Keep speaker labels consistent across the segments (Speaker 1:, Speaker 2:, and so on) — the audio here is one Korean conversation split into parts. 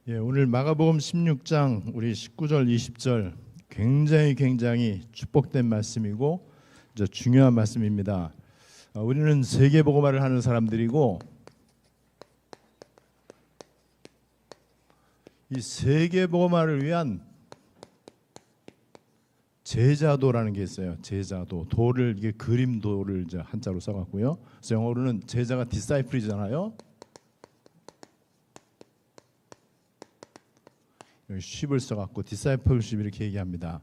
Speaker 1: 오늘 마가복음 16장 우리 19절 20절 굉장히 축복된 말씀이고 중요한 말씀입니다. 우리는 세계복음화를 하는 사람들이고 이 세계복음화를 위한 제자도라는 게 있어요. 제자도, 도를 이게 그림도를 이제 한자로 써갖고요. 그래서 영어로는 제자가 디사이플이잖아요. 여기 쉽을 써갖고 디사이플십 이렇게 얘기합니다.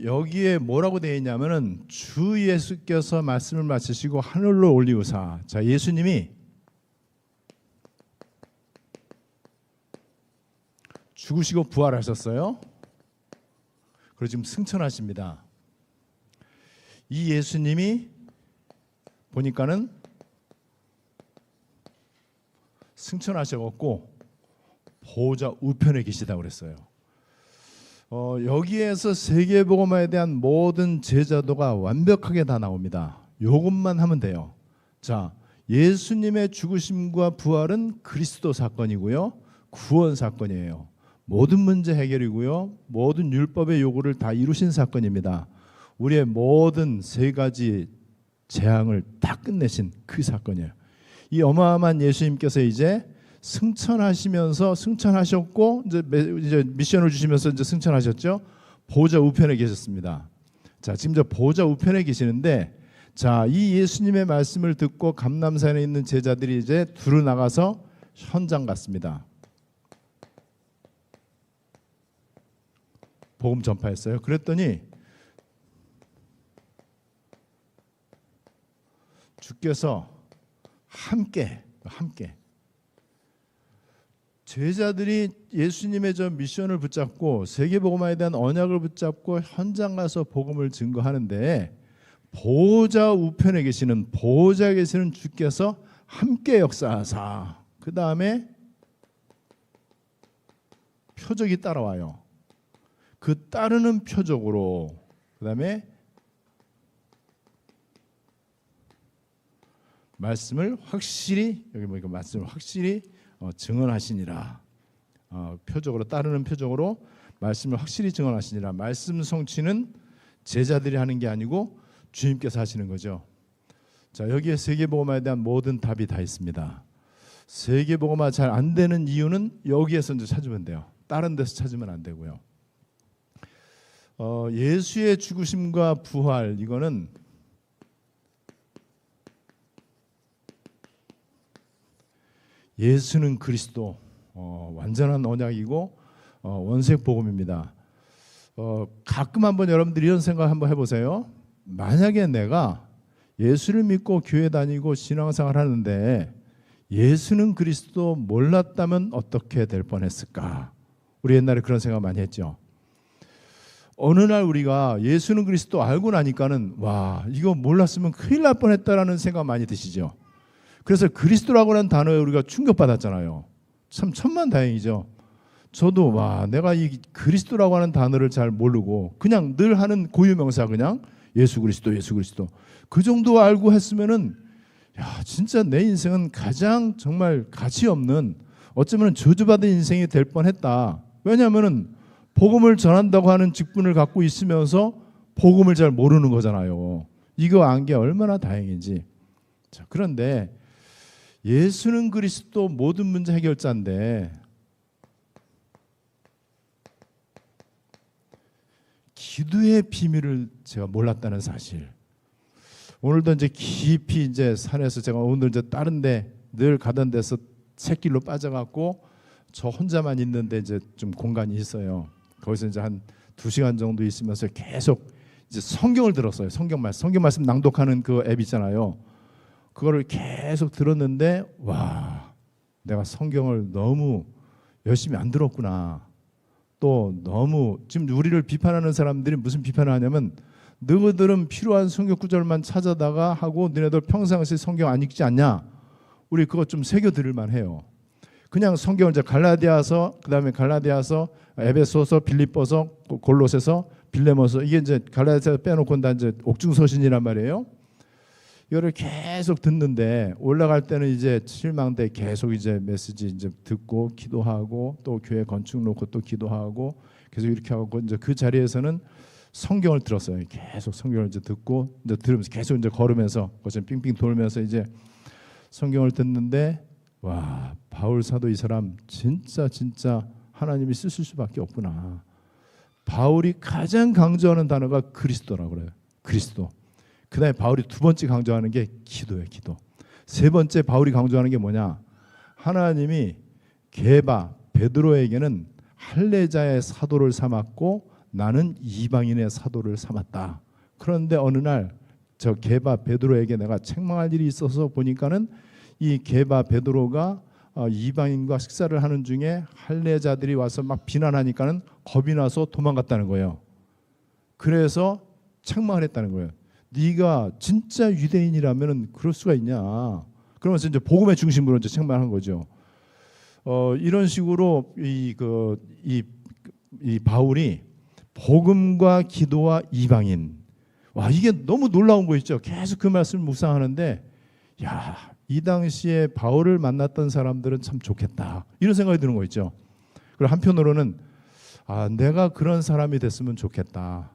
Speaker 1: 여기에 뭐라고 되어 있냐면은 주 예수께서 말씀을 마치시고 하늘로 올리우사. 자, 예수님이 죽으시고 부활하셨어요. 그리고 지금 승천하십니다. 이 예수님이 보니까는 승천하셔갖고 보호자 우편에 계시다고 그랬어요. 여기에서 세계복음화에 대한 모든 제자도가 완벽하게 다 나옵니다. 요것만 하면 돼요. 자, 예수님의 죽으심과 부활은 그리스도 사건이고요, 구원 사건이에요. 모든 문제 해결이고요, 모든 율법의 요구를 다 이루신 사건입니다. 우리의 모든 세 가지 재앙을 다 끝내신 그 사건이에요. 이 어마어마한 예수님께서 이제 승천하셨고 이제 미션을 주시면서 이제 승천하셨죠. 보호자 우편에 계셨습니다. 자, 지금 저 보호자 우편에 계시는데, 자, 이 예수님의 말씀을 듣고 감람산에 있는 제자들이 이제 두루 나가서 현장 갔습니다. 복음 전파했어요. 그랬더니 주께서 함께 제자들이 예수님의 저 미션을 붙잡고 세계복음화에 대한 언약을 붙잡고 현장 가서 복음을 증거하는데, 보호자 우편에 계시는 보호자에 계시는 주께서 함께 역사하사, 그 다음에 표적이 따라와요. 그 따르는 표적으로 그 다음에 말씀을 확실히, 여기 보니까 말씀을 확실히 증언하시니라. 표적으로, 따르는 표적으로 말씀을 확실히 증언하시니라. 말씀 성취는 제자들이 하는 게 아니고 주님께서 하시는 거죠. 자, 여기에 세계복음화에 대한 모든 답이 다 있습니다. 세계복음화 잘 안 되는 이유는 여기에서 이제 찾으면 돼요. 다른 데서 찾으면 안 되고요. 예수의 죽으심과 부활, 이거는 예수는 그리스도, 완전한 언약이고 원색 복음입니다. 가끔 한번 여러분들이 이런 생각 한번 해보세요. 만약에 내가 예수를 믿고 교회 다니고 신앙생활 하는데 예수는 그리스도 몰랐다면 어떻게 될 뻔했을까? 우리 옛날에 그런 생각 많이 했죠. 어느 날 우리가 예수는 그리스도 알고 나니까는 와, 이거 몰랐으면 큰일 날 뻔했다라는 생각 많이 드시죠. 그래서 그리스도라고 하는 단어에 우리가 충격받았잖아요. 참 천만다행이죠. 저도 와, 내가 이 그리스도라고 하는 단어를 잘 모르고 그냥 늘 하는 고유명사, 그냥 예수 그리스도 그 정도 알고 했으면은, 야, 진짜 내 인생은 가장 정말 가치 없는, 어쩌면 저주받은 인생이 될 뻔했다. 왜냐하면은 복음을 전한다고 하는 직분을 갖고 있으면서 복음을 잘 모르는 거잖아요. 이거 안 게 얼마나 다행인지. 자, 그런데 예수는 그리스도 모든 문제 해결자인데 기도의 비밀을 제가 몰랐다는 사실. 오늘도 이제 깊이 이제 산에서, 제가 오늘 이제 다른데 늘 가던 데서 샛길로 빠져갖고 저 혼자만 있는데 이제 좀 공간이 있어요. 거기서 이제 한 2시간 정도 있으면서 계속 이제 성경을 들었어요. 성경 말씀 낭독하는 그 앱 있잖아요. 그거를 계속 들었는데, 와, 내가 성경을 너무 열심히 안 들었구나. 또 너무 지금 우리를 비판하는 사람들이 무슨 비판을 하냐면, 너희들은 필요한 성경 구절만 찾아다가 하고 너네들 평상시에 성경 안 읽지 않냐? 우리 그거 좀 새겨 들을만 해요. 그냥 성경을 이제 갈라디아서, 그다음에 갈라디아서, 에베소서, 빌립보서, 골로새서, 빌레몬서, 이게 이제 갈라디아서 빼놓고 다 이제 옥중서신이란 말이에요. 이거를 계속 듣는데 올라갈 때는 이제 실망돼 계속 이제 메시지 이제 듣고 기도하고 또 교회 건축 놓고 또 기도하고 계속 이렇게 하고 이제 그 자리에서는 성경을 들었어요. 계속 성경을 이제 듣고 이제 들으면서 계속 이제 걸으면서 거기서 빙빙 돌면서 이제 성경을 듣는데 와, 바울 사도 이 사람 진짜 하나님이 쓰실 수밖에 없구나. 바울이 가장 강조하는 단어가 그리스도라고 그래요. 그리스도. 그다음에 바울이 두 번째 강조하는 게 기도예요. 기도. 세 번째 바울이 강조하는 게 뭐냐? 하나님이 게바 베드로에게는 할례자의 사도를 삼았고 나는 이방인의 사도를 삼았다. 그런데 어느 날 저 게바 베드로에게 내가 책망할 일이 있어서 보니까는 이 게바 베드로가 이방인과 식사를 하는 중에 할례자들이 와서 막 비난하니까는 겁이 나서 도망갔다는 거예요. 그래서 책망을 했다는 거예요. 네가 진짜 유대인이라면은 그럴 수가 있냐? 그러면서 이제 복음의 중심으로 이제 책망한 거죠. 이런 식으로 이 바울이 복음과 기도와 이방인, 와 이게 너무 놀라운 거 있죠. 계속 그 말씀을 묵상하는데, 야, 이 당시에 바울을 만났던 사람들은 참 좋겠다 이런 생각이 드는 거 있죠. 그리고 한편으로는 내가 그런 사람이 됐으면 좋겠다.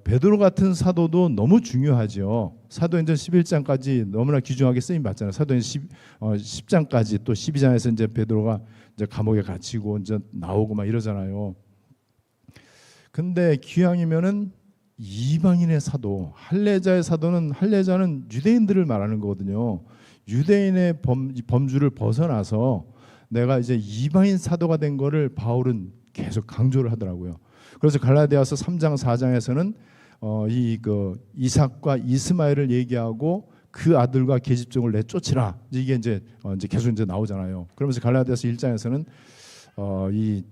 Speaker 1: 베드로 같은 사도도 너무 중요하죠. 사도행전 11장까지 너무나 귀중하게 쓰임 받잖아요. 사도행전 10장까지 또 12장에서 이제 베드로가 이제 감옥에 갇히고 이제 나오고 막 이러잖아요. 근데 기왕이면은 이방인의 사도, 할례자의 사도는 할례자는 유대인들을 말하는 거거든요. 유대인의 범주를 벗어나서 내가 이제 이방인 사도가 된 거를 바울은 계속 강조를 하더라고요. 그래서 갈라디아서 3장 4장에서는 이삭과 이스마엘을 얘기하고 그 아들과 계집종을 내쫓으라. 이게 이제 계속 이제 나오잖아요. 그러면서 갈라디아서 1장에서는 이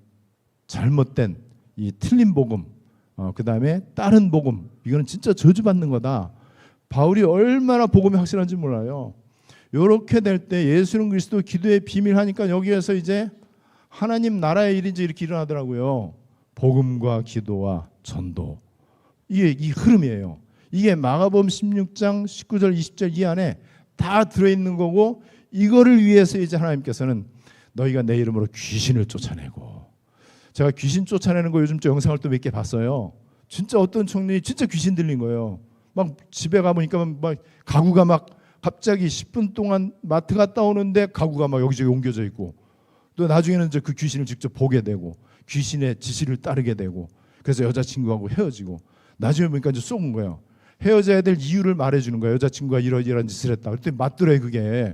Speaker 1: 잘못된 이 틀린 복음, 그 다음에 다른 복음, 이거는 진짜 저주받는 거다. 바울이 얼마나 복음이 확실한지 몰라요. 이렇게 될 때 예수는 그리스도 기도의 비밀 하니까 여기에서 이제 하나님 나라의 일이 이제 이렇게 일어나더라고요. 복음과 기도와 전도, 이게 이 흐름이에요. 이게 마가복음 16장 19절 20절 이 안에 다 들어있는 거고, 이거를 위해서 이제 하나님께서는 너희가 내 이름으로 귀신을 쫓아내고, 제가 귀신 쫓아내는 거 요즘 또 영상을 또 몇 개 봤어요. 진짜 어떤 청년이 진짜 귀신 들린 거예요. 막 집에 가보니까 막 가구가 막 갑자기 10분 동안 마트 갔다 오는데 가구가 막 여기저기 옮겨져 있고, 또 나중에는 이제 그 귀신을 직접 보게 되고 귀신의 지시를 따르게 되고, 그래서 여자친구하고 헤어지고, 나중에 보니까 이제 쏘은 거예요. 헤어져야 될 이유를 말해주는 거예요. 여자친구가 이런 짓을 했다. 그랬더니 맞더래 그게.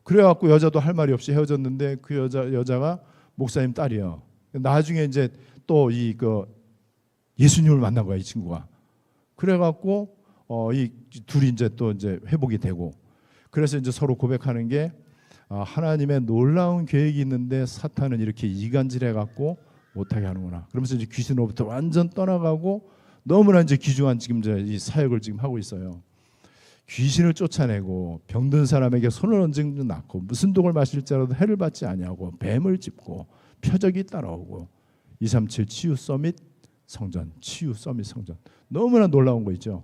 Speaker 1: 그래갖고 여자도 할 말이 없이 헤어졌는데 그 여자가 목사님 딸이에요. 나중에 이제 또 예수님을 만난 거야 이 친구가. 그래갖고 이 둘이 이제 또 이제 회복이 되고, 그래서 이제 서로 고백하는 게 하나님의 놀라운 계획이 있는데 사탄은 이렇게 이간질해갖고 못하게 하는구나. 그러면서 이제 귀신으로부터 완전 떠나가고 너무나 이제 귀중한 지금 이 사역을 지금 하고 있어요. 귀신을 쫓아내고 병든 사람에게 손을 얹은 낫고 무슨 독을 마실지라도 해를 받지 아니하고 뱀을 짚고 표적이 따라오고 237 치유 서밋 성전, 치유 서밋 성전, 너무나 놀라운 거 있죠.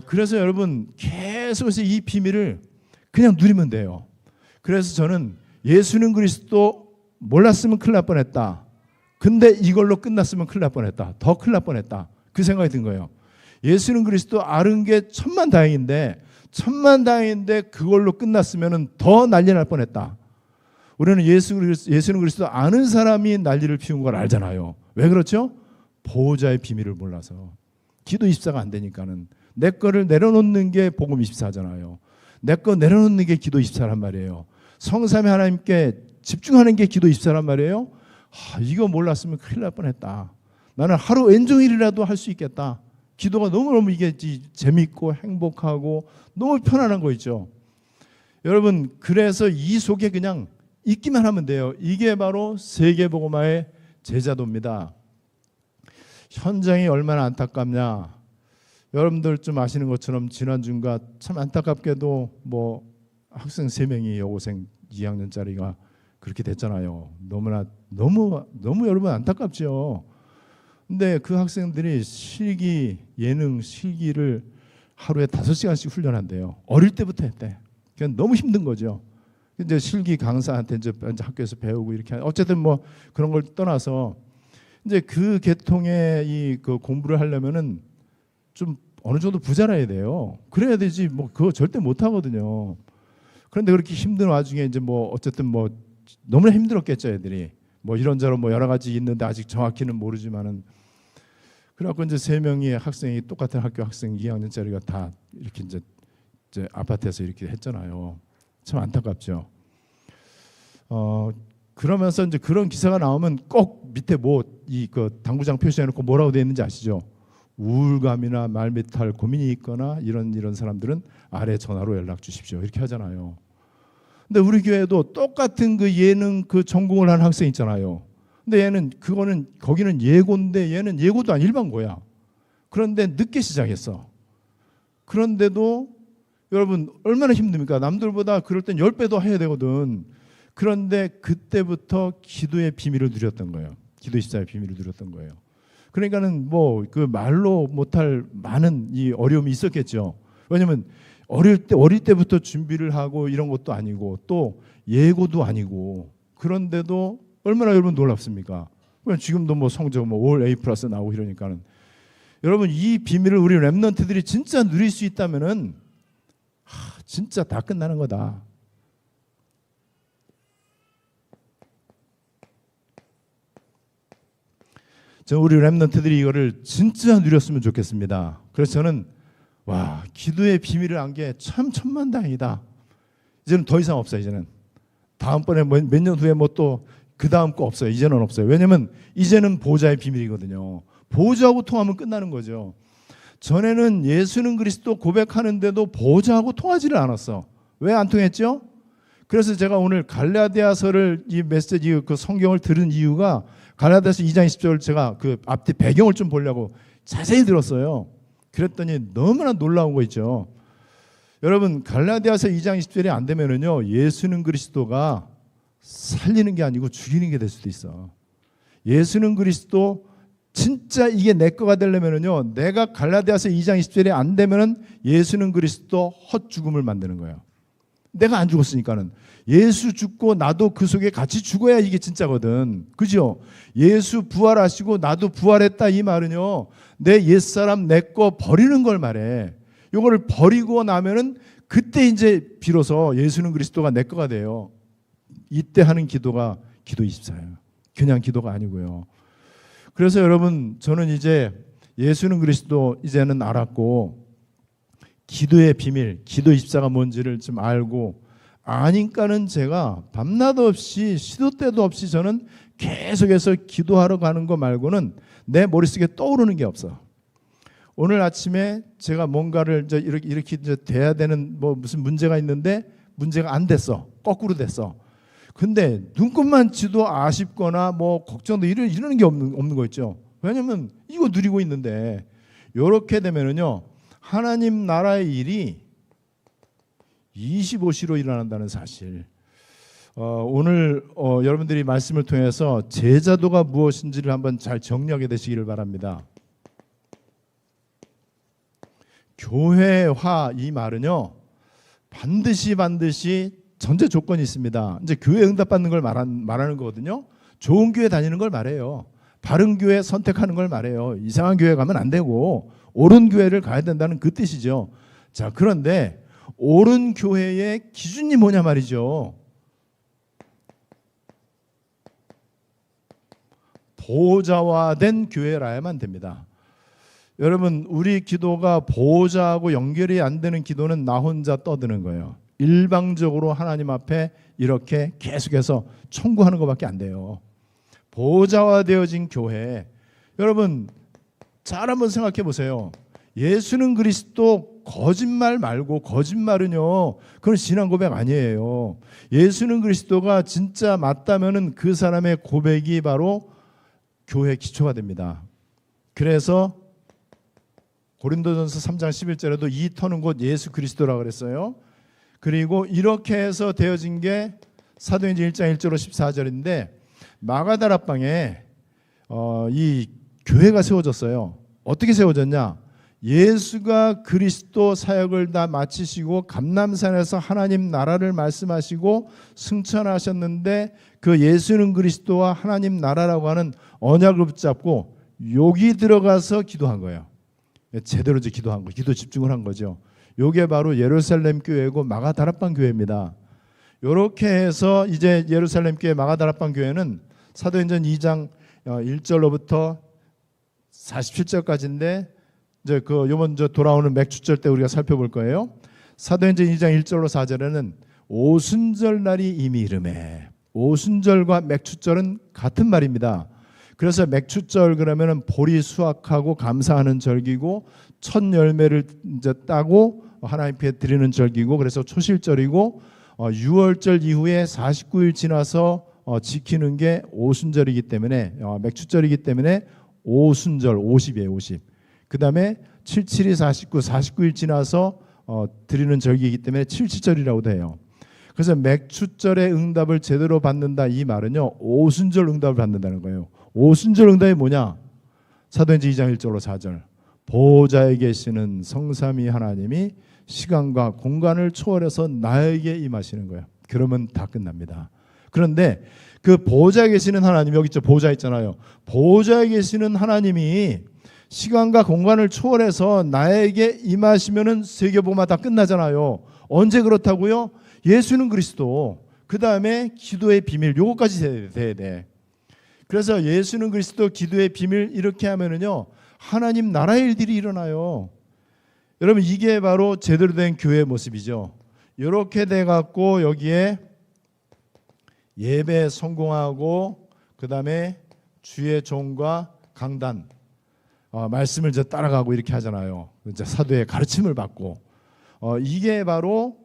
Speaker 1: 그래서 여러분 계속해서 이 비밀을 그냥 누리면 돼요. 그래서 저는 예수는 그리스도 몰랐으면 큰일 날 뻔했다. 근데 이걸로 끝났으면 큰일 날 뻔했다. 더 큰일 날 뻔했다. 그 생각이 든 거예요. 예수는 그리스도 아는 게 천만다행인데 그걸로 끝났으면 더 난리 날 뻔했다. 우리는 예수는 그리스도 아는 사람이 난리를 피운 걸 알잖아요. 왜 그렇죠? 보호자의 비밀을 몰라서. 기도 24가 안 되니까는 내 거를 내려놓는 게 복음 24잖아요. 내 거 내려놓는 게 기도 24란 말이에요. 성삼위 하나님께 집중하는 게 기도 24란 말이에요. 이거 몰랐으면 큰일 날 뻔했다. 나는 하루 왼종일이라도 할 수 있겠다. 기도가 너무너무 이게 재밌고 행복하고 너무 편안한 거 있죠. 여러분, 그래서 이 속에 그냥 있기만 하면 돼요. 이게 바로 세계복음화의 제자도입니다. 현장이 얼마나 안타깝냐. 여러분들 좀 아시는 것처럼 지난주인가 참 안타깝게도 학생 3명이 여고생 2학년짜리가 그렇게 됐잖아요. 너무 여러분 안타깝죠. 근데 그 학생들이 예능 실기를 하루에 5시간씩 훈련한대요. 어릴 때부터 했대. 그냥 너무 힘든 거죠. 이제 실기 강사한테 이제 학교에서 배우고 이렇게 어쨌든 뭐 그런 걸 떠나서 이제 그 계통의 이 그 공부를 하려면은 좀 어느 정도 부자라야 돼요. 그래야 되지 뭐 그거 절대 못 하거든요. 그런데 그렇게 힘든 와중에 이제 뭐 어쨌든 뭐 너무나 힘들었겠죠, 애들이. 뭐 이런저런 뭐 여러 가지 있는데 아직 정확히는 모르지만은 그래갖고 이제 3명의 학생이 똑같은 학교 학생 2학년짜리가 다 이렇게 이제 아파트에서 이렇게 했잖아요. 참 안타깝죠. 그러면서 이제 그런 기사가 나오면 꼭 밑에 뭐 이 그 당구장 표시해놓고 뭐라고 되어 있는지 아시죠? 우울감이나 말미탈 고민이 있거나 이런 사람들은 아래 전화로 연락 주십시오. 이렇게 하잖아요. 근데 우리 교회도 똑같은 그 예능 그 전공을 한 학생 있잖아요. 근데 얘는 그거는 거기는 예고인데 얘는 예고도 아닌 일반고야. 그런데 늦게 시작했어. 그런데도 여러분 얼마나 힘듭니까? 남들보다 그럴 땐 10배도 해야 되거든. 그런데 그때부터 기도의 비밀을 누렸던 거예요. 기도 십자의 비밀을 누렸던 거예요. 그러니까는 뭐 그 말로 못할 많은 이 어려움이 있었겠죠. 왜냐면 어릴 때부터 준비를 하고 이런 것도 아니고 또 예고도 아니고 그런데도 얼마나 여러분 놀랍습니까? 지금도 뭐 성적 뭐 올 A+ 나오고 이러니까는 여러분 이 비밀을 우리 렘넌트들이 진짜 누릴 수 있다면은 진짜 다 끝나는 거다. 저 우리 렘넌트들이 이거를 진짜 누렸으면 좋겠습니다. 그래서 저는 와 기도의 비밀을 안 게 참 천만다행이다. 이제는 더 이상 없어요. 이제는 다음번에 몇 년 후에 뭐 또 그 다음 거 없어요. 이제는 없어요. 왜냐면 이제는 보호자의 비밀이거든요. 보호자하고 통하면 끝나는 거죠. 전에는 예수는 그리스도 고백하는데도 보호자하고 통하지를 않았어. 왜 안 통했죠? 그래서 제가 오늘 갈라디아서를 이 메시지 그 성경을 들은 이유가 갈라디아서 2장 20절 제가 그 앞뒤 배경을 좀 보려고 자세히 들었어요. 그랬더니 너무나 놀라운 거 있죠. 여러분 갈라디아서 2장 20절이 안 되면은요 예수는 그리스도가 살리는 게 아니고 죽이는 게 될 수도 있어. 예수는 그리스도 진짜 이게 내 거가 되려면은요 내가 갈라디아서 2장 20절이 안 되면은 예수는 그리스도 헛죽음을 만드는 거예요. 내가 안 죽었으니까는 예수 죽고 나도 그 속에 같이 죽어야 이게 진짜거든. 그죠? 예수 부활하시고 나도 부활했다 이 말은요 내 옛사람 내 거 버리는 걸 말해. 요거를 버리고 나면은 그때 이제 비로소 예수는 그리스도가 내 거가 돼요. 이때 하는 기도가 기도 24예요. 그냥 기도가 아니고요. 그래서 여러분 저는 이제 예수는 그리스도 이제는 알았고 기도의 비밀, 기도 24가 뭔지를 좀 알고 아니까는 제가 밤낮 없이 시도 때도 없이 저는 계속해서 기도하러 가는 거 말고는 내 머릿속에 떠오르는 게 없어. 오늘 아침에 제가 뭔가를 이제 이렇게 이제 돼야 되는 뭐 무슨 문제가 있는데 문제가 안 됐어. 거꾸로 됐어. 근데 눈곱만 치도 아쉽거나 뭐 걱정도 이러는 게 없는 거 있죠. 왜냐면 이거 누리고 있는데 이렇게 되면은요 하나님 나라의 일이 25시로 일어난다는 사실. 오늘 여러분들이 말씀을 통해서 제자도가 무엇인지를 한번 잘 정리하게 되시기를 바랍니다. 교회화 이 말은요 반드시 전제 조건이 있습니다. 이제 교회 응답받는 걸 말하는 거거든요. 좋은 교회 다니는 걸 말해요. 바른 교회 선택하는 걸 말해요. 이상한 교회 가면 안 되고 옳은 교회를 가야 된다는 그 뜻이죠. 자, 그런데 옳은 교회의 기준이 뭐냐 말이죠. 보호자화된 교회라야만 됩니다. 여러분 우리 기도가 보호자하고 연결이 안 되는 기도는 나 혼자 떠드는 거예요. 일방적으로 하나님 앞에 이렇게 계속해서 청구하는 것밖에 안 돼요. 보호자화되어진 교회. 여러분 잘 한번 생각해 보세요. 예수는 그리스도 거짓말 말고 거짓말은요 그건 신앙 고백 아니에요. 예수는 그리스도가 진짜 맞다면은 그 사람의 고백이 바로 교회 기초가 됩니다. 그래서 고린도전서 3장 11절에도 이 터는 곧 예수 그리스도라고 그랬어요. 그리고 이렇게 해서 되어진 게 사도행전 1장 1절로 14절인데 마가다락방에 이 교회가 세워졌어요. 어떻게 세워졌냐? 예수가 그리스도 사역을 다 마치시고 감람산에서 하나님 나라를 말씀하시고 승천하셨는데 그 예수는 그리스도와 하나님 나라라고 하는 언약을 붙잡고 여기 들어가서 기도한 거예요. 제대로 기도한 거, 기도 집중을 한 거죠. 요게 바로 예루살렘 교회고 마가다락방 교회입니다. 이렇게 해서 이제 예루살렘 교회 마가다락방 교회는 사도행전 2장 1절로부터 47절까지인데 이제 요번 돌아오는 맥추절 때 우리가 살펴볼 거예요. 사도행전 2장 1절로 4절에는 오순절 날이 이미 이르매. 오순절과 맥추절은 같은 말입니다. 그래서 맥추절 그러면은 보리 수확하고 감사하는 절기고 첫 열매를 이제 따고 하나님께 드리는 절기고 그래서 초실절이고 6월절 이후에 49일 지나서 지키는 게 오순절이기 때문에 맥추절이기 때문에 오순절 50이에요. 50. 그 다음에 77이 49, 49일 지나서 드리는 절기이기 때문에 77절이라고도 해요. 그래서 맥추절의 응답을 제대로 받는다 이 말은요 오순절 응답을 받는다는 거예요. 오순절 응답이 뭐냐? 사도행전 2장 1절로 4절 보좌에 계시는 성삼위 하나님이 시간과 공간을 초월해서 나에게 임하시는 거예요. 그러면 다 끝납니다. 그런데 그 보좌에 계시는 하나님 여기 있죠. 보좌 있잖아요. 보좌에 계시는 하나님이 시간과 공간을 초월해서 나에게 임하시면은 세계복음화 다 끝나잖아요. 언제 그렇다고요? 예수는 그리스도 그 다음에 기도의 비밀 요거까지 돼야 돼. 그래서 예수는 그리스도 기도의 비밀 이렇게 하면은요 하나님 나라의 일들이 일어나요. 여러분 이게 바로 제대로 된 교회의 모습이죠. 이렇게 돼 갖고 여기에 예배 성공하고 그 다음에 주의 종과 강단 말씀을 이제 따라가고 이렇게 하잖아요. 이제 사도의 가르침을 받고 이게 바로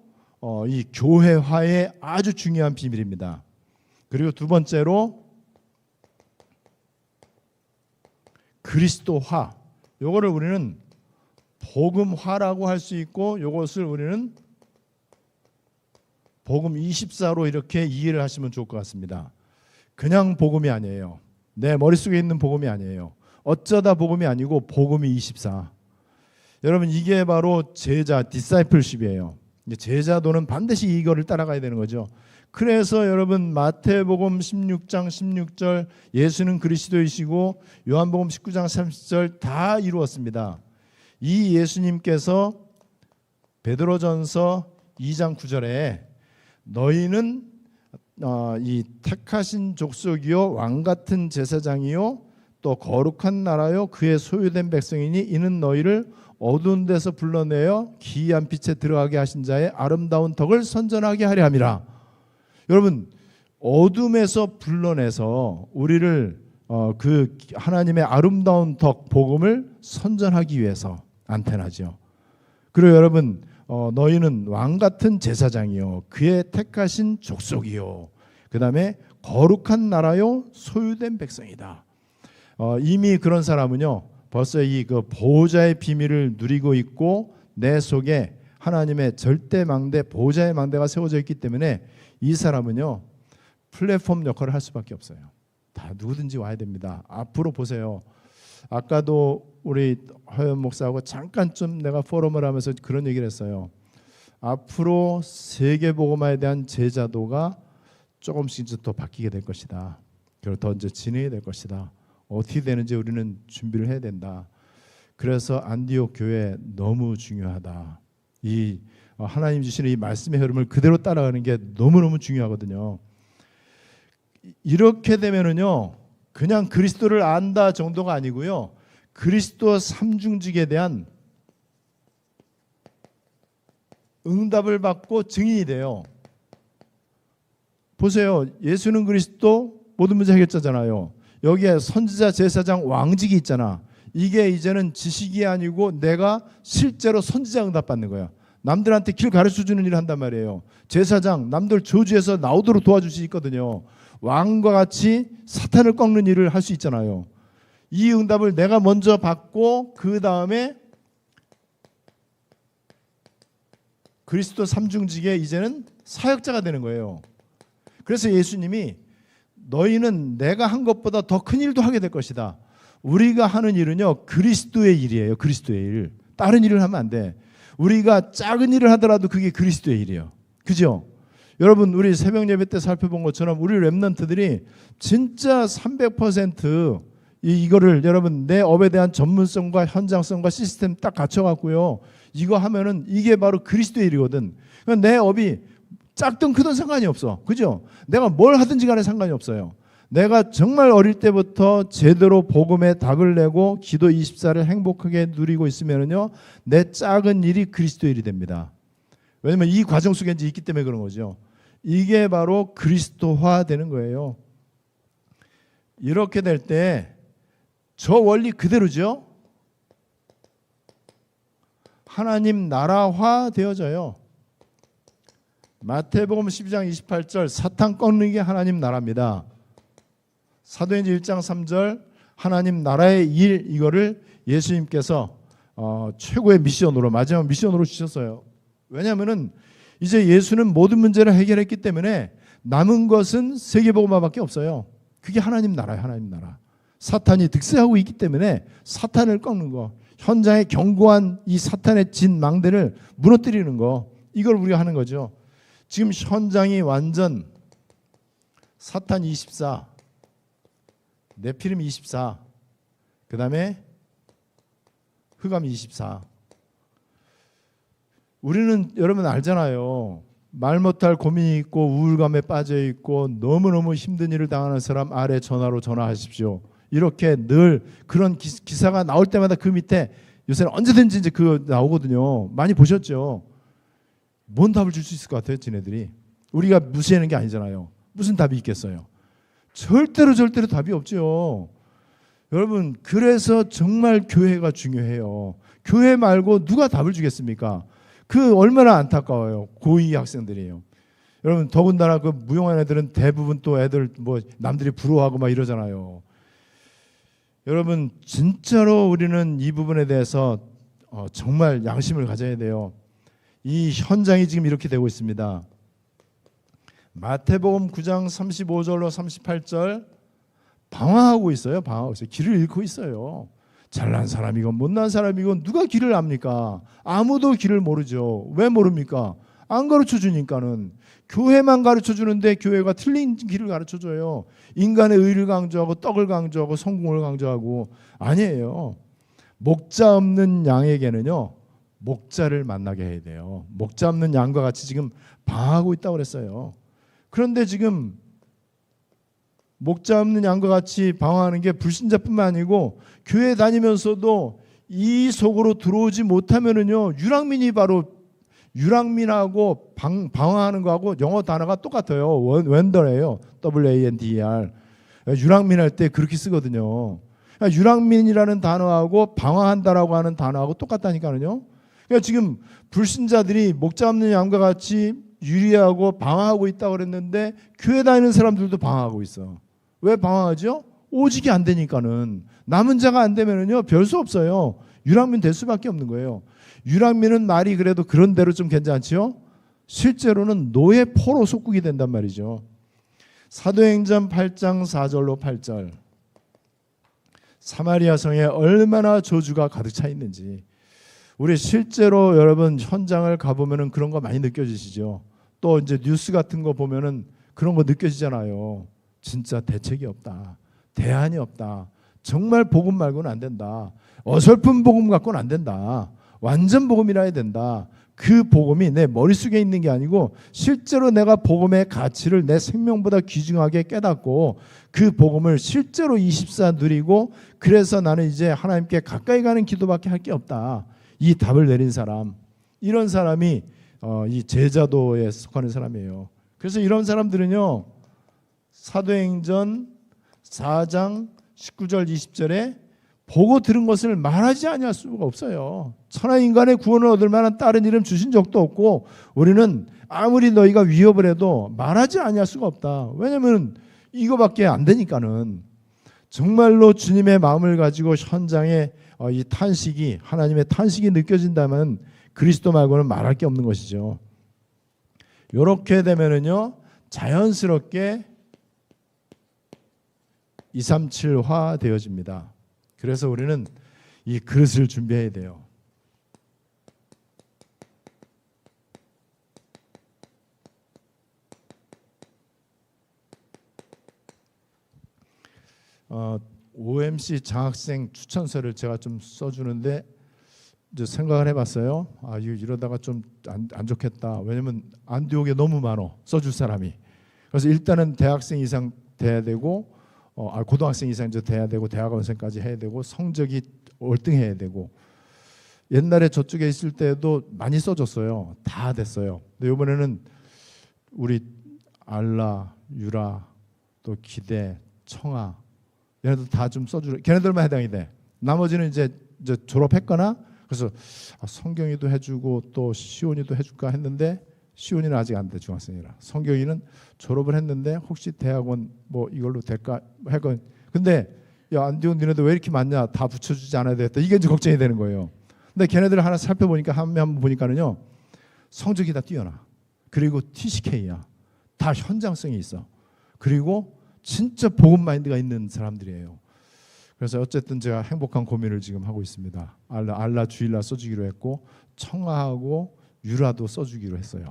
Speaker 1: 이 교회화의 아주 중요한 비밀입니다. 그리고 두 번째로 그리스도화. 요거를 우리는 복음화라고 할 수 있고 요것을 우리는 복음 24로 이렇게 이해를 하시면 좋을 것 같습니다. 그냥 복음이 아니에요. 내 머릿속에 있는 복음이 아니에요. 어쩌다 복음이 아니고 복음이 24. 여러분 이게 바로 제자 디사이플십이에요. 제자도는 반드시 이거를 따라가야 되는 거죠. 그래서 여러분 마태복음 16장 16절 예수는 그리스도이시고 요한복음 19장 30절 다 이루었습니다. 이 예수님께서 베드로전서 2장 9절에 너희는 이 택하신 족속이요 왕같은 제사장이요 또 거룩한 나라요 그의 소유된 백성이니 이는 너희를 어두운 데서 불러내어 기이한 빛에 들어가게 하신 자의 아름다운 덕을 선전하게 하려 함이라. 여러분 어둠에서 불러내서 우리를 그 하나님의 아름다운 덕 복음을 선전하기 위해서 안테나죠. 그리고 여러분 너희는 왕같은 제사장이요 그의 택하신 족속이요 그 다음에 거룩한 나라요 소유된 백성이다. 이미 그런 사람은요 벌써 이 그 보호자의 비밀을 누리고 있고 내 속에 하나님의 절대 망대 보호자의 망대가 세워져 있기 때문에 이 사람은요 플랫폼 역할을 할 수밖에 없어요. 다 누구든지 와야 됩니다. 앞으로 보세요. 아까도 우리 허연 목사하고 잠깐 좀 내가 포럼을 하면서 그런 얘기를 했어요. 앞으로 세계복음화에 대한 제자도가 조금씩 더 바뀌게 될 것이다. 그리고 더 이제 진행이 될 것이다. 어떻게 되는지 우리는 준비를 해야 된다. 그래서 안디옥 교회 너무 중요하다. 이 하나님 주시는 이 말씀의 흐름을 그대로 따라가는 게 너무너무 중요하거든요. 이렇게 되면은요 그냥 그리스도를 안다 정도가 아니고요 그리스도 삼중직에 대한 응답을 받고 증인이 돼요. 보세요. 예수는 그리스도 모든 문제 해결자잖아요. 여기에 선지자, 제사장, 왕직이 있잖아. 이게 이제는 지식이 아니고 내가 실제로 선지자 응답 받는 거야. 남들한테 길 가르쳐주는 일을 한단 말이에요. 제사장, 남들 저주해서 나오도록 도와줄 수 있거든요. 왕과 같이 사탄을 꺾는 일을 할 수 있잖아요. 이 응답을 내가 먼저 받고 그 다음에 그리스도 삼중직에 이제는 사역자가 되는 거예요. 그래서 예수님이 너희는 내가 한 것보다 더 큰 일도 하게 될 것이다. 우리가 하는 일은요 그리스도의 일이에요. 그리스도의 일. 다른 일을 하면 안 돼. 우리가 작은 일을 하더라도 그게 그리스도의 일이에요. 그죠? 여러분 우리 새벽 예배 때 살펴본 것처럼 우리 렘넌트들이 진짜 300% 이거를 여러분 내 업에 대한 전문성과 현장성과 시스템 딱 갖춰갖고요. 이거 하면은 이게 바로 그리스도의 일이거든. 그러니까 내 업이 작든 크든 상관이 없어. 그죠? 내가 뭘 하든지 간에 상관이 없어요. 내가 정말 어릴 때부터 제대로 복음에 답을 내고 기도 24를 행복하게 누리고 있으면요, 내 작은 일이 그리스도의 일이 됩니다. 왜냐면 이 과정 속에 이제 있기 때문에 그런 거죠. 이게 바로 그리스도화 되는 거예요. 이렇게 될 때 저 원리 그대로죠. 하나님 나라화 되어져요. 마태복음 12장 28절 사탄 꺾는 게 하나님 나라입니다. 사도행전 1장 3절 하나님 나라의 일 이거를 예수님께서 최고의 미션으로 마지막 미션으로 주셨어요. 왜냐하면은 이제 예수는 모든 문제를 해결했기 때문에 남은 것은 세계복음화밖에 없어요. 그게 하나님 나라예요. 하나님 나라. 사탄이 득세하고 있기 때문에 사탄을 꺾는 거, 현장에 견고한 이 사탄의 진 망대를 무너뜨리는 거, 이걸 우리가 하는 거죠. 지금 현장이 완전 사탄 24, 네피림 24, 그 다음에 흑암 24. 우리는 여러분 알잖아요. 말 못할 고민이 있고 우울감에 빠져 있고 너무너무 힘든 일을 당하는 사람 아래 전화로 전화하십시오. 이렇게 늘 그런 기사가 나올 때마다 그 밑에 요새는 언제든지 이제 그거 나오거든요. 많이 보셨죠? 뭔 답을 줄 수 있을 것 같아요, 지네들이? 우리가 무시하는 게 아니잖아요. 무슨 답이 있겠어요? 절대로 답이 없죠. 여러분, 그래서 정말 교회가 중요해요. 교회 말고 누가 답을 주겠습니까? 그 얼마나 안타까워요. 고2 학생들이에요. 여러분, 더군다나 그 무용한 애들은 대부분 또 애들 뭐 남들이 부러워하고 막 이러잖아요. 여러분, 진짜로 우리는 이 부분에 대해서 정말 양심을 가져야 돼요. 이 현장이 지금 이렇게 되고 있습니다. 마태복음 9장 35절로 38절 방황하고 있어요. 방황하고 있어요. 길을 잃고 있어요. 잘난 사람이건 못난 사람이건 누가 길을 압니까? 아무도 길을 모르죠. 왜 모릅니까? 안 가르쳐 주니까는. 교회만 가르쳐 주는데 교회가 틀린 길을 가르쳐 줘요. 인간의 의를 강조하고 떡을 강조하고 성공을 강조하고. 아니에요. 목자 없는 양에게는요, 목자를 만나게 해야 돼요. 목자 없는 양과 같이 지금 방황하고 있다고 그랬어요. 그런데 지금 목자 없는 양과 같이 방황하는 게 불신자뿐만 아니고 교회 다니면서도 이 속으로 들어오지 못하면은요, 유랑민이 바로 유랑민하고 방황하는 거하고 영어 단어가 똑같아요. 웬더예요. WANDER. 유랑민 할 때 그렇게 쓰거든요. 그러니까 유랑민이라는 단어하고 방황한다라고 하는 단어하고 똑같다니까요. 그러니까 지금 불신자들이 목자 없는 양과 같이 유리하고 방황하고 있다고 그랬는데 교회 다니는 사람들도 방황하고 있어. 왜 방황하죠? 오직이 안 되니까는. 남은 자가 안 되면은요, 별 수 없어요. 유랑민 될 수밖에 없는 거예요. 유랑민은 말이 그래도 그런 대로 좀 괜찮지요? 실제로는 노예 포로 속국이 된단 말이죠. 사도행전 8장 4절로 8절. 사마리아 성에 얼마나 저주가 가득 차 있는지. 우리 실제로 여러분 현장을 가보면은 그런 거 많이 느껴지시죠? 또 이제 뉴스 같은 거 보면은 그런 거 느껴지잖아요. 진짜 대책이 없다. 대안이 없다. 정말 복음 말고는 안 된다. 어설픈 복음 갖고는 안 된다. 완전 복음이라 해야 된다. 그 복음이 내 머릿속에 있는 게 아니고 실제로 내가 복음의 가치를 내 생명보다 귀중하게 깨닫고 그 복음을 실제로 24 누리고 그래서 나는 이제 하나님께 가까이 가는 기도밖에 할 게 없다. 이 답을 내린 사람, 이런 사람이 이 제자도에 속하는 사람이에요. 그래서 이런 사람들은요, 사도행전 4장 19절 20절에 보고 들은 것을 말하지 아니할 수가 없어요. 천하 인간의 구원을 얻을 만한 다른 이름 주신 적도 없고 우리는 아무리 너희가 위협을 해도 말하지 아니할 수가 없다. 왜냐하면 이거밖에 안 되니까는. 정말로 주님의 마음을 가지고 현장에 이 탄식이, 하나님의 탄식이 느껴진다면 그리스도 말고는 말할 게 없는 것이죠. 이렇게 되면은요, 자연스럽게 237화 되어집니다. 그래서 우리는 이 그릇을 준비해야 돼요. OMC 장학생 추천서를 제가 좀 써주는데 이제 생각을 해봤어요. 이러다가 좀 안 좋겠다. 왜냐면 안디옥에 너무 많어 써줄 사람이. 그래서 일단은 대학생 이상 돼야 되고, 고등학생 이상 이제 돼야 되고, 대학원생까지 해야 되고, 성적이 월등해야 되고. 옛날에 저쪽에 있을 때도 많이 써줬어요. 다 됐어요. 근데 이번에는 우리 알라, 유라, 또 기대, 청아, 얘네들 다 좀 써주래. 걔네들만 해당이 돼. 나머지는 이제 졸업했거나, 그래서 성경이도 해주고 또 시온이도 해줄까 했는데, 시온이는 아직 안 돼, 중학생이라. 성경이는 졸업을 했는데 혹시 대학원 뭐 이걸로 될까 하건. 근데 야, 안디옥 니네들 왜 이렇게 많냐? 다 붙여주지 않아야 되겠다. 이게 이제 걱정이 되는 거예요. 근데 걔네들을 하나 살펴보니까 한번 보니까는요, 성적이 다 뛰어나. 그리고 TCK야. 다 현장성이 있어. 그리고 진짜 복음 마인드가 있는 사람들이에요. 그래서 어쨌든 제가 행복한 고민을 지금 하고 있습니다. 알라 주일라 써주기로 했고, 청아하고 유라도 써주기로 했어요.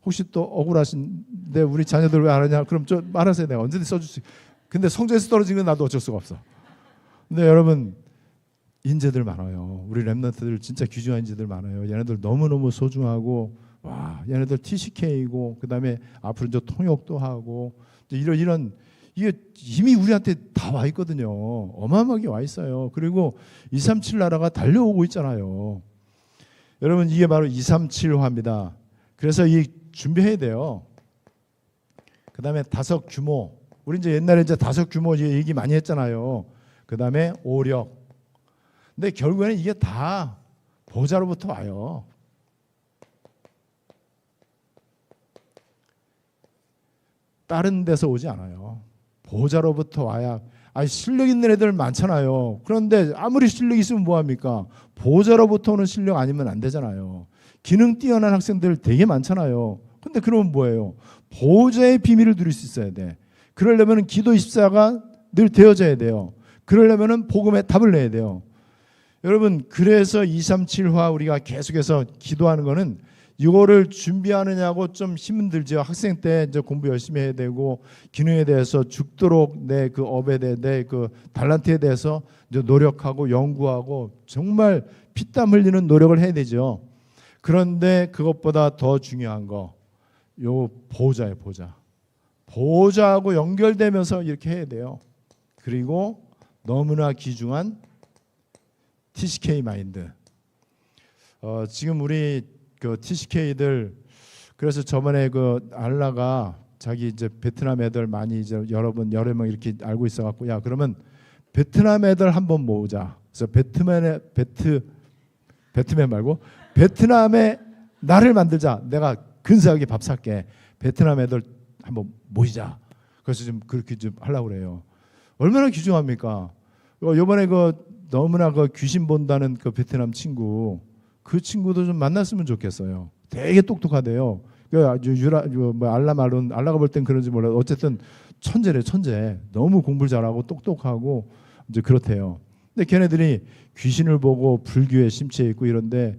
Speaker 1: 혹시 또 억울하신데 우리 자녀들 왜 안 하냐? 그럼 좀 말하세요. 내가 언제든지 써줄 수. 근데 성적에서 떨어지는 건 나도 어쩔 수가 없어. 근데 여러분, 인재들 많아요. 우리 렘넌트들 진짜 귀중한 인재들 많아요. 얘네들 너무너무 소중하고, 와, 얘네들 TCK이고, 그다음에 앞으로 이제 통역도 하고, 이런 이게 이미 우리한테 다 와 있거든요. 어마어마하게 와 있어요. 그리고 237 나라가 달려오고 있잖아요. 여러분, 이게 바로 237화입니다. 그래서 이 준비해야 돼요. 그다음에 다섯 규모. 우리 이제 옛날에 이제 다섯 규모 얘기 많이 했잖아요. 그다음에 오력. 근데 결국에는 이게 다 보좌로부터 와요. 다른 데서 오지 않아요. 보좌로부터 와야. 실력 있는 애들 많잖아요. 그런데 아무리 실력 있으면 뭐합니까? 보좌로부터 오는 실력 아니면 안 되잖아요. 기능 뛰어난 학생들 되게 많잖아요. 근데 그러면 뭐예요? 보좌의 비밀을 누릴 수 있어야 돼. 그러려면 기도 24가 늘 되어져야 돼요. 그러려면 복음에 답을 내야 돼요. 여러분, 그래서 237화 우리가 계속해서 기도하는 거는 이거를 준비하느냐고 좀 힘들죠. 학생 때 이제 공부 열심히 해야 되고, 기능에 대해서 죽도록 내 그 업에 대해, 내 그 달란트에 대해서 이제 노력하고 연구하고 정말 피땀 흘리는 노력을 해야 되죠. 그런데 그것보다 더 중요한 거, 요 보좌예요, 보좌. 보좌하고 연결되면서 이렇게 해야 돼요. 그리고 너무나 귀중한 TCK 마인드. 지금 우리 그 TCK들, 그래서 저번에 그 알라가 자기 이제 베트남 애들 많이 이제 여러 명 이렇게 알고 있어갖고, 야, 그러면 베트남 애들 한번 모으자. 그래서 배트맨 말고 베트남의 나를 만들자. 내가 근사하게 밥 살게. 베트남 애들 한번 모이자. 그래서 좀 그렇게 좀 하려고 그래요. 얼마나 귀중합니까? 이번에 그 너무나 그 귀신 본다는 그 베트남 친구, 그 친구도 좀 만났으면 좋겠어요. 되게 똑똑하대요. 알라가 볼 땐 그런지 몰라도 어쨌든 천재래, 천재. 너무 공부를 잘하고 똑똑하고 이제 그렇대요. 근데 걔네들이 귀신을 보고 불교에 심취해 있고 이런데,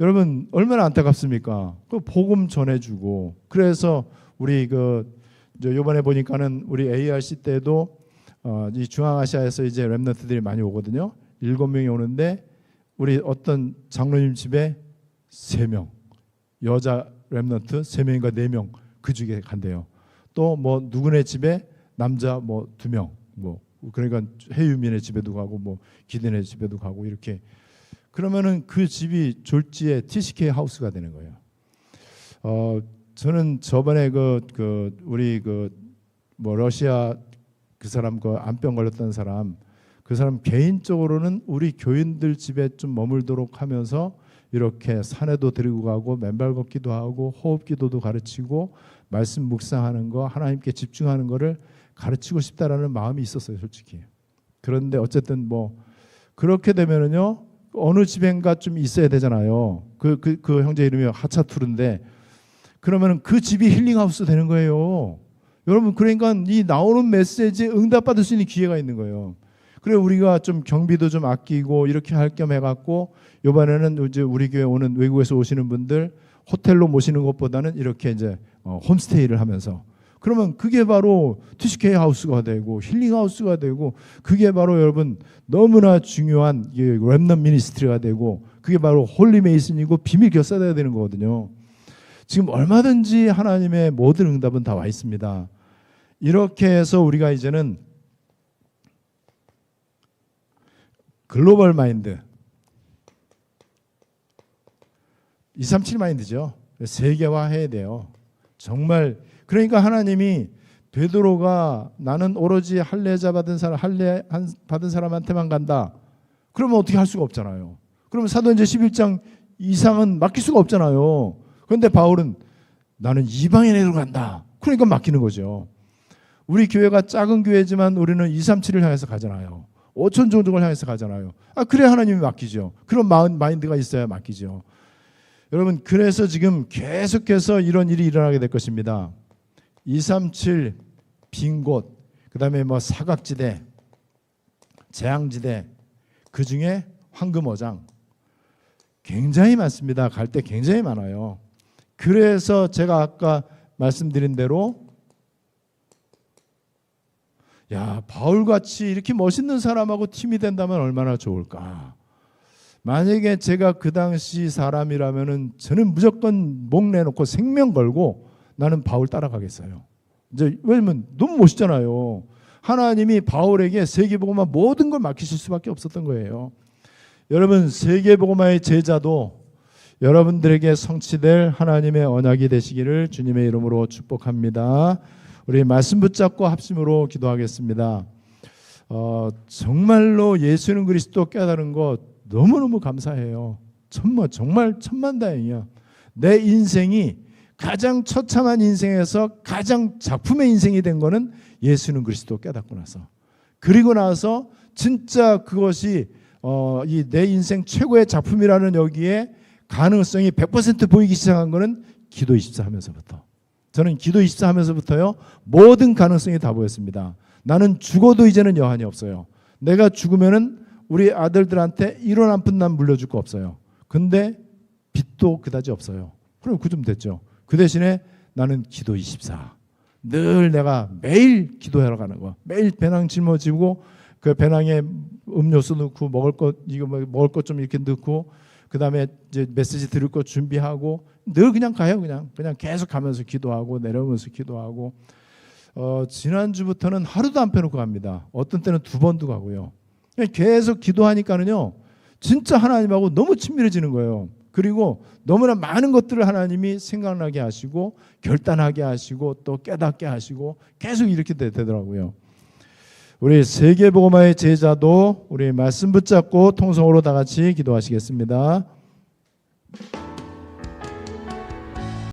Speaker 1: 여러분 얼마나 안타깝습니까? 그 복음 전해주고. 그래서 우리 이번에 보니까는 우리 ARC 때도 이 중앙아시아에서 이제 렘넌트들이 많이 오거든요. 7명이 오는데, 우리 어떤 장로님 집에 3명, 여자 렘넌트 3명인가 4명 그 중에 간대요. 또 뭐 누구네 집에 남자 뭐 2명, 뭐 그러니까 해유민의 집에도 가고 뭐 기대네 집에도 가고 이렇게. 그러면은 그 집이 졸지에 TCK 하우스가 되는 거예요. 저는 저번에 우리 뭐 러시아 그 사람 암병 걸렸던 사람, 그 사람 개인적으로는 우리 교인들 집에 좀 머물도록 하면서 이렇게 산에도 데리고 가고 맨발 걷기도 하고 호흡 기도도 가르치고 말씀 묵상하는 거, 하나님께 집중하는 거를 가르치고 싶다라는 마음이 있었어요, 솔직히. 그런데 어쨌든 뭐 그렇게 되면은요, 어느 집엔가 좀 있어야 되잖아요. 그 형제 이름이 하차투르인데, 그러면은 그 집이 힐링하우스 되는 거예요. 여러분, 그러니까 이 나오는 메시지에 응답받을 수 있는 기회가 있는 거예요. 그래, 우리가 좀 경비도 좀 아끼고 이렇게 할 겸 해갖고, 이번에는 이제 우리 교회 오는 외국에서 오시는 분들 호텔로 모시는 것보다는 이렇게 이제 홈스테이를 하면서, 그러면 그게 바로 TCK 하우스가 되고 힐링 하우스가 되고 그게 바로 여러분 너무나 중요한 렘넌트 미니스트리가 되고 그게 바로 홀리 메이슨이고 비밀 결사대가 되는 거거든요. 지금 얼마든지 하나님의 모든 응답은 다 와 있습니다. 이렇게 해서 우리가 이제는 글로벌 마인드 237 마인드죠. 세계화해야 돼요. 정말 그러니까 하나님이 베드로가 나는 오로지 할례자 받은 사람한테만 간다. 그러면 어떻게 할 수가 없잖아요. 그러면 사도행전 11장 이상은 맡길 수가 없잖아요. 그런데 바울은 나는 이방인에게로 간다. 그러니까 맡기는 거죠. 우리 교회가 작은 교회지만 우리는 237을 향해서 가잖아요. 5천 종족을 향해서 가잖아요. 그래 하나님이 맡기죠. 그런 마인드가 있어야 맡기죠. 여러분 그래서 지금 계속해서 이런 일이 일어나게 될 것입니다. 237 빈 곳, 그 다음에 뭐 사각지대, 재앙지대, 그 중에 황금어장 굉장히 많습니다. 갈 때 굉장히 많아요. 그래서 제가 아까 말씀드린 대로 야 바울같이 이렇게 멋있는 사람하고 팀이 된다면 얼마나 좋을까. 만약에 제가 그 당시 사람이라면은 저는 무조건 목 내놓고 생명 걸고 나는 바울 따라가겠어요. 이제 왜냐면 너무 멋있잖아요. 하나님이 바울에게 세계복음화 모든 걸 맡기실 수밖에 없었던 거예요. 여러분 세계복음화의 제자도 여러분들에게 성취될 하나님의 언약이 되시기를 주님의 이름으로 축복합니다. 우리 말씀 붙잡고 합심으로 기도하겠습니다. 정말로 예수는 그리스도 깨달은 것 너무너무 감사해요. 정말 천만다행이야. 내 인생이 가장 처참한 인생에서 가장 작품의 인생이 된 거는 예수는 그리스도 깨닫고 나서. 그리고 나서 진짜 그것이 이 내 인생 최고의 작품이라는 여기에 가능성이 100% 보이기 시작한 거는 기도 24 하면서부터. 저는 기도 24 하면서부터요 모든 가능성이 다 보였습니다. 나는 죽어도 이제는 여한이 없어요. 내가 죽으면은 우리 아들들한테 1원 한 푼 난 물려줄 거 없어요. 근데 빚도 그다지 없어요. 그럼 그 좀 됐죠. 그 대신에 나는 기도 24. 늘 내가 매일 기도하러 가는 거야. 매일 배낭 짊어지고 그 배낭에 음료수 넣고 먹을 것 좀 이렇게 넣고 그다음에 이제 메시지 들을 거 준비하고 늘 그냥 가요. 그냥 계속 가면서 기도하고 내려오면서 기도하고 지난주부터는 하루도 안 빼놓고 갑니다. 어떤 때는 2번도 가고요. 계속 기도하니까는요 진짜 하나님하고 너무 친밀해지는 거예요. 그리고 너무나 많은 것들을 하나님이 생각나게 하시고 결단하게 하시고 또 깨닫게 하시고 계속 이렇게 되더라고요. 우리 세계복음화의 제자도 우리 말씀 붙잡고 통성으로 다 같이 기도하시겠습니다.